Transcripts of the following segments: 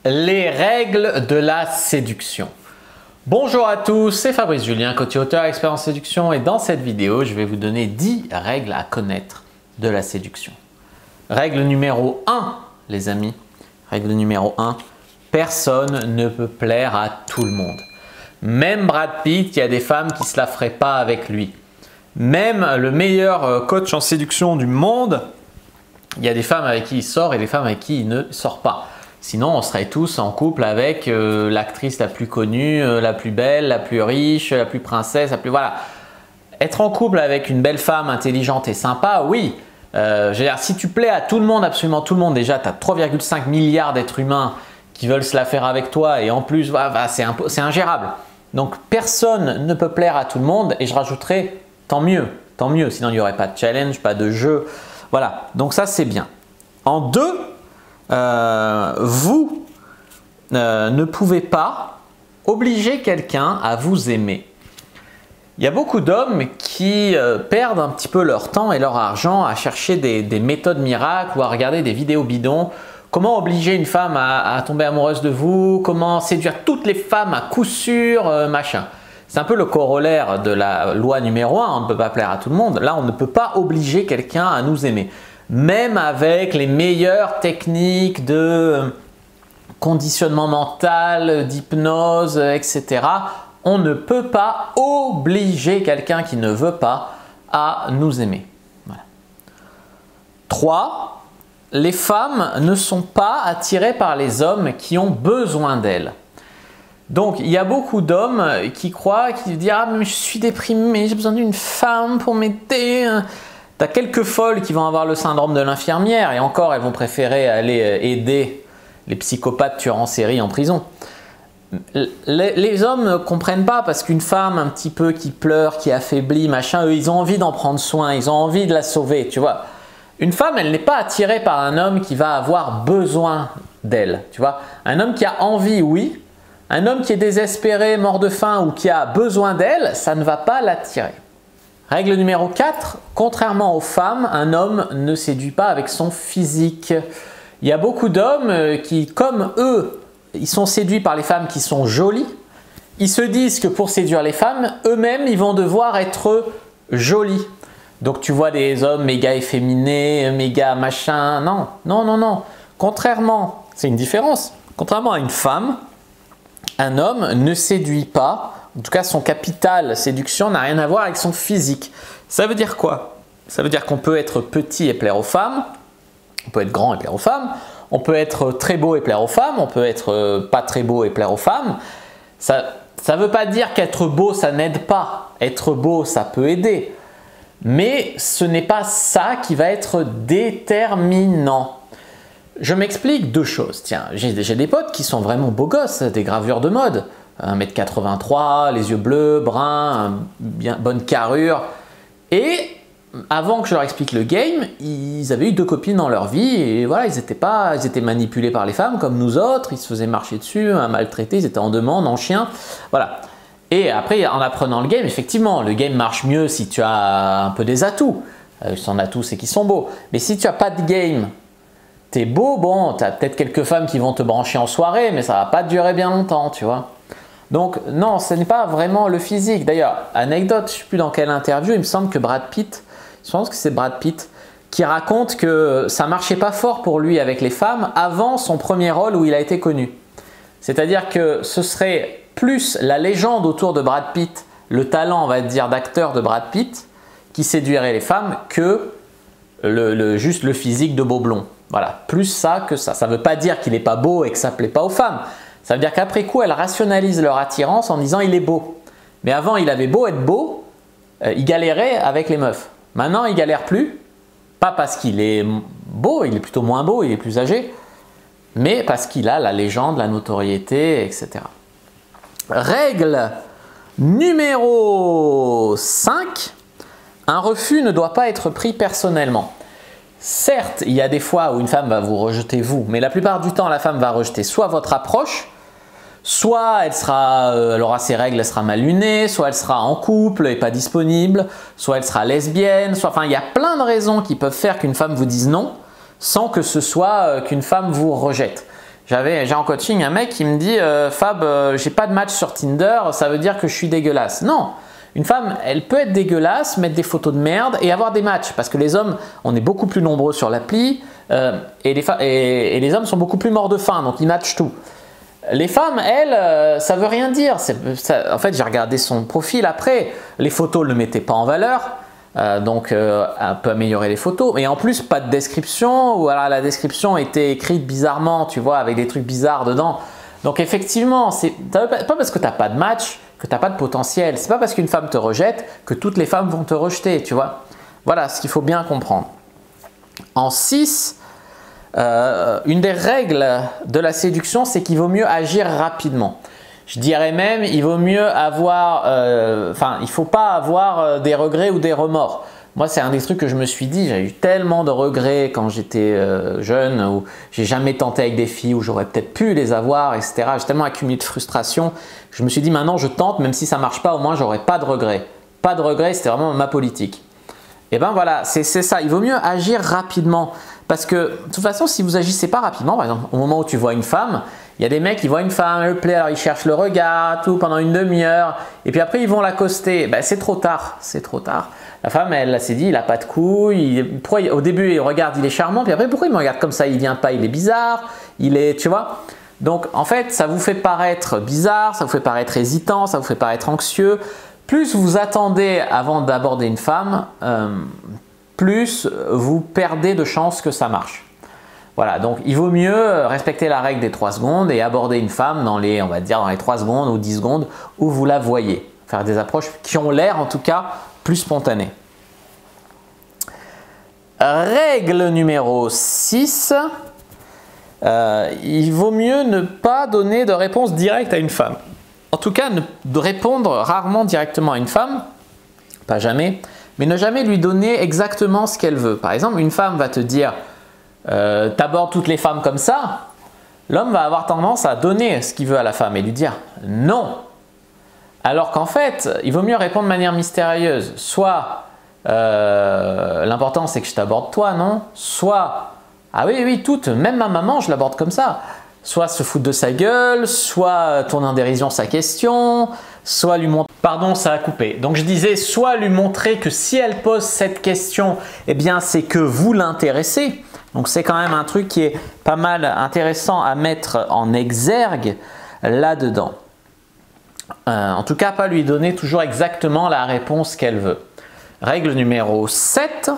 Les règles de la séduction. Bonjour à tous, c'est Fabrice Julien, coach et auteur expert en séduction, et dans cette vidéo, je vais vous donner 10 règles à connaître de la séduction. Règle numéro 1, les amis. Règle numéro 1, personne ne peut plaire à tout le monde. Même Brad Pitt, il y a des femmes qui ne se la feraient pas avec lui. Même le meilleur coach en séduction du monde, il y a des femmes avec qui il sort et des femmes avec qui il ne sort pas. Sinon, on serait tous en couple avec l'actrice la plus connue, la plus belle, la plus riche, la plus princesse, la plus… Voilà. Être en couple avec une belle femme intelligente et sympa, oui. Je veux dire, si tu plais à tout le monde, absolument tout le monde, déjà, tu as 3,5 milliards d'êtres humains qui veulent se la faire avec toi et en plus, voilà, c'est ingérable. Donc, personne ne peut plaire à tout le monde et je rajouterais tant mieux, sinon il n'y aurait pas de challenge, pas de jeu. Voilà, donc ça, c'est bien. En deux, vous ne pouvez pas obliger quelqu'un à vous aimer. Il y a beaucoup d'hommes qui perdent un petit peu leur temps et leur argent à chercher des méthodes miracles ou à regarder des vidéos bidons. Comment obliger une femme à tomber amoureuse de vous? Comment séduire toutes les femmes à coup sûr, machin. C'est un peu le corollaire de la loi numéro 1, on ne peut pas plaire à tout le monde. Là, on ne peut pas obliger quelqu'un à nous aimer. Même avec les meilleures techniques de conditionnement mental, d'hypnose, etc., on ne peut pas obliger quelqu'un qui ne veut pas à nous aimer. Voilà. 3. Les femmes ne sont pas attirées par les hommes qui ont besoin d'elles. Donc, il y a beaucoup d'hommes qui croient, qui disent « Ah, mais je suis déprimé, j'ai besoin d'une femme pour m'aider ». Tu as quelques folles qui vont avoir le syndrome de l'infirmière et encore, elles vont préférer aller aider les psychopathes tueurs en série en prison. Les hommes ne comprennent pas parce qu'une femme un petit peu qui pleure, qui est affaiblie, machin, eux, ils ont envie d'en prendre soin, ils ont envie de la sauver, tu vois. Une femme, elle n'est pas attirée par un homme qui va avoir besoin d'elle, tu vois. Un homme qui a envie, oui. Un homme qui est désespéré, mort de faim ou qui a besoin d'elle, ça ne va pas l'attirer. Règle numéro 4, contrairement aux femmes, un homme ne séduit pas avec son physique. Il y a beaucoup d'hommes qui, comme eux, ils sont séduits par les femmes qui sont jolies. Ils se disent que pour séduire les femmes, eux-mêmes, ils vont devoir être jolis. Donc tu vois des hommes méga efféminés, méga machin. Non, non, non, non. Contrairement, c'est une différence. Contrairement à une femme, un homme ne séduit pas. En tout cas, son capital séduction n'a rien à voir avec son physique. Ça veut dire quoi? Ça veut dire qu'on peut être petit et plaire aux femmes. On peut être grand et plaire aux femmes. On peut être très beau et plaire aux femmes. On peut être pas très beau et plaire aux femmes. Ça ne veut pas dire qu'être beau, ça n'aide pas. Être beau, ça peut aider. Mais ce n'est pas ça qui va être déterminant. Je m'explique deux choses. Tiens, j'ai des potes qui sont vraiment beaux gosses, des gravures de mode. 1,83 m, les yeux bleus, bruns, bonne carrure. Et avant que je leur explique le game, ils avaient eu 2 copines dans leur vie et voilà, ils étaient manipulés par les femmes comme nous autres, ils se faisaient marcher dessus, maltraités, ils étaient en demande, en chien, voilà. Et après, en apprenant le game, effectivement, le game marche mieux si tu as un peu des atouts. Son atout, c'est qu'ils sont beaux. Mais si tu n'as pas de game, tu es beau, bon, tu as peut-être quelques femmes qui vont te brancher en soirée, mais ça ne va pas durer bien longtemps, tu vois. Donc non, ce n'est pas vraiment le physique. D'ailleurs, anecdote, je ne sais plus dans quelle interview, il me semble que Brad Pitt, je pense que c'est Brad Pitt, qui raconte que ça ne marchait pas fort pour lui avec les femmes avant son premier rôle où il a été connu. C'est-à-dire que ce serait plus la légende autour de Brad Pitt, le talent, on va dire, d'acteur de Brad Pitt, qui séduirait les femmes que juste le physique de beau blond. Voilà, plus ça que ça. Ça ne veut pas dire qu'il n'est pas beau et que ça ne plaît pas aux femmes. Ça veut dire qu'après coup, elles rationalisent leur attirance en disant il est beau. Mais avant, il avait beau être beau, il galérait avec les meufs. Maintenant, il galère plus, pas parce qu'il est beau, il est plutôt moins beau, il est plus âgé, mais parce qu'il a la légende, la notoriété, etc. Règle numéro 5, un refus ne doit pas être pris personnellement. Certes, il y a des fois où une femme va vous rejeter vous, mais la plupart du temps, la femme va rejeter soit votre approche, soit elle aura ses règles, elle sera mal lunée, soit elle sera en couple et pas disponible, soit elle sera lesbienne, enfin il y a plein de raisons qui peuvent faire qu'une femme vous dise non sans que ce soit qu'une femme vous rejette. J'ai en coaching un mec qui me dit Fab, j'ai pas de match sur Tinder, ça veut dire que je suis dégueulasse. Non, une femme, elle peut être dégueulasse, mettre des photos de merde et avoir des matchs. Parce que les hommes, on est beaucoup plus nombreux sur l'appli et les hommes sont beaucoup plus morts de faim, donc ils matchent tout. Les femmes, elles, ça veut rien dire. En fait, j'ai regardé son profil après. Les photos ne le mettaient pas en valeur. Donc, on peut améliorer les photos. Et en plus, pas de description. Ou alors la description était écrite bizarrement, tu vois, avec des trucs bizarres dedans. Donc, effectivement, c'est pas parce que tu n'as pas de match que tu n'as pas de potentiel. C'est pas parce qu'une femme te rejette que toutes les femmes vont te rejeter, tu vois. Voilà ce qu'il faut bien comprendre. En 6, une des règles de la séduction, c'est qu'il vaut mieux agir rapidement. Je dirais même, il vaut mieux avoir, il ne faut pas avoir des regrets ou des remords. Moi, c'est un des trucs que je me suis dit, j'ai eu tellement de regrets quand j'étais jeune, où j'ai jamais tenté avec des filles, où j'aurais peut-être pu les avoir, etc. J'ai tellement accumulé de frustration, je me suis dit maintenant je tente, même si ça ne marche pas, au moins j'aurai pas de regrets. Pas de regrets, c'était vraiment ma politique. Et ben voilà, c'est ça, il vaut mieux agir rapidement. Parce que de toute façon, si vous agissez pas rapidement, par exemple, au moment où tu vois une femme, il y a des mecs qui voient une femme, elle leur plaît, alors ils cherchent le regard, tout pendant une demi-heure, et puis après ils vont l'accoster. Ben, c'est trop tard, c'est trop tard. La femme, elle s'est dit, il n'a pas de couilles, au début il regarde, il est charmant, puis après pourquoi il me regarde comme ça, il vient pas, il est bizarre, il est, tu vois. Donc en fait, ça vous fait paraître bizarre, ça vous fait paraître hésitant, ça vous fait paraître anxieux. Plus vous attendez avant d'aborder une femme, plus vous perdez de chances que ça marche. Voilà, donc il vaut mieux respecter la règle des 3 secondes et aborder une femme dans les, on va dire, dans les 3 secondes ou 10 secondes où vous la voyez. Faire des approches qui ont l'air en tout cas plus spontanées. Règle numéro 6, il vaut mieux ne pas donner de réponse directe à une femme. En tout cas, de répondre rarement directement à une femme, pas jamais, mais ne jamais lui donner exactement ce qu'elle veut. Par exemple, une femme va te dire t'abordes toutes les femmes comme ça, l'homme va avoir tendance à donner ce qu'il veut à la femme et lui dire non. Alors qu'en fait, il vaut mieux répondre de manière mystérieuse. Soit l'important c'est que je t'aborde toi, non? Soit ah oui, oui, toutes, même ma maman, je l'aborde comme ça. Soit se foutre de sa gueule, soit tourner en dérision sa question, soit lui montrer… Pardon, ça a coupé. Donc je disais, soit lui montrer que si elle pose cette question, eh bien c'est que vous l'intéressez. Donc c'est quand même un truc qui est pas mal intéressant à mettre en exergue là-dedans. En tout cas, pas lui donner toujours exactement la réponse qu'elle veut. Règle numéro 7,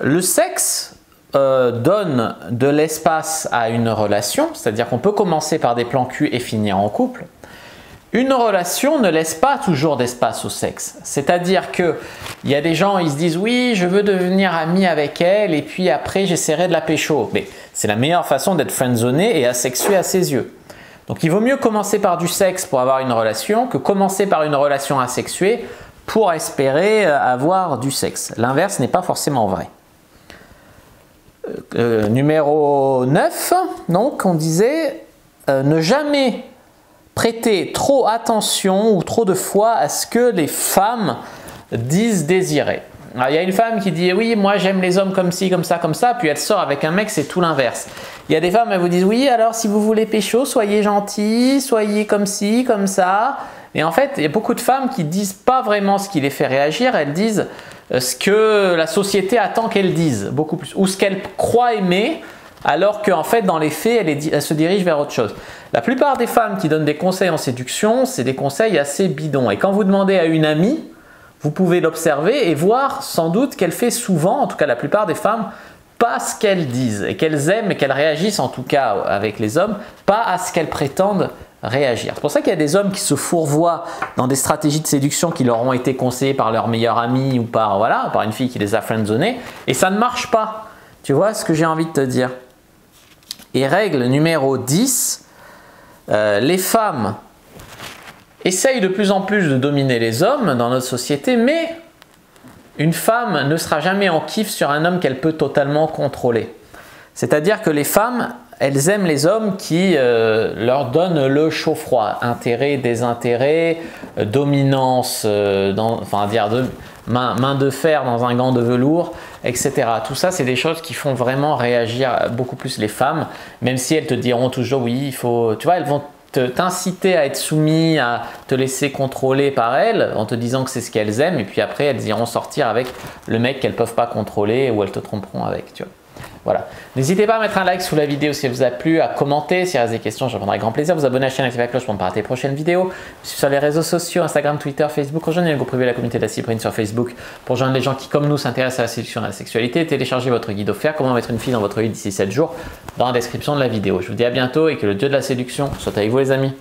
le sexe donne de l'espace à une relation, c'est-à-dire qu'on peut commencer par des plans cul et finir en couple. Une relation ne laisse pas toujours d'espace au sexe. C'est-à-dire qu'il y a des gens, ils se disent « oui, je veux devenir ami avec elle et puis après j'essaierai de la pécho ». Mais c'est la meilleure façon d'être friendzoné et asexué à ses yeux. Donc il vaut mieux commencer par du sexe pour avoir une relation que commencer par une relation asexuée pour espérer avoir du sexe. L'inverse n'est pas forcément vrai. Numéro 9, donc on disait ne jamais prêter trop attention ou trop de foi à ce que les femmes disent désirer. Alors, il y a une femme qui dit oui, moi j'aime les hommes comme ci, comme ça, puis elle sort avec un mec, c'est tout l'inverse. Il y a des femmes, elles vous disent oui, alors si vous voulez pécho, soyez gentil, soyez comme ci, comme ça. Et en fait, il y a beaucoup de femmes qui disent pas vraiment ce qui les fait réagir, elles disent ce que la société attend qu'elles disent, beaucoup plus, ou ce qu'elles croient aimer, alors qu'en fait, dans les faits, elle se dirige vers autre chose. La plupart des femmes qui donnent des conseils en séduction, c'est des conseils assez bidons. Et quand vous demandez à une amie, vous pouvez l'observer et voir sans doute qu'elle fait souvent, en tout cas la plupart des femmes, pas ce qu'elles disent et qu'elles aiment et qu'elles réagissent en tout cas avec les hommes, pas à ce qu'elles prétendent réagir. C'est pour ça qu'il y a des hommes qui se fourvoient dans des stratégies de séduction qui leur ont été conseillées par leur meilleur ami ou par une fille qui les a friendzonés et ça ne marche pas. Tu vois ce que j'ai envie de te dire? Et règle numéro 10, les femmes essayent de plus en plus de dominer les hommes dans notre société, mais une femme ne sera jamais en kiff sur un homme qu'elle peut totalement contrôler. C'est-à-dire que les femmes, elles aiment les hommes qui leur donnent le chaud-froid, intérêt, désintérêt, dominance, main de fer dans un gant de velours, etc. Tout ça, c'est des choses qui font vraiment réagir beaucoup plus les femmes, même si elles te diront toujours oui, il faut, tu vois, elles vont t'inciter à être soumis, à te laisser contrôler par elles en te disant que c'est ce qu'elles aiment, et puis après elles iront sortir avec le mec qu'elles ne peuvent pas contrôler ou elles te tromperont avec, tu vois. Voilà. N'hésitez pas à mettre un like sous la vidéo si elle vous a plu, à commenter si y a des questions, je répondrai avec grand plaisir. Vous abonner à la chaîne, activer la cloche pour ne pas rater les prochaines vidéos. Sur les réseaux sociaux, Instagram, Twitter, Facebook, rejoignez le groupe privé de la communauté de la Cyprine sur Facebook pour rejoindre les gens qui, comme nous, s'intéressent à la séduction et à la sexualité. Téléchargez votre guide offert, comment mettre une fille dans votre vie d'ici 7 jours, dans la description de la vidéo. Je vous dis à bientôt et que le dieu de la séduction soit avec vous les amis.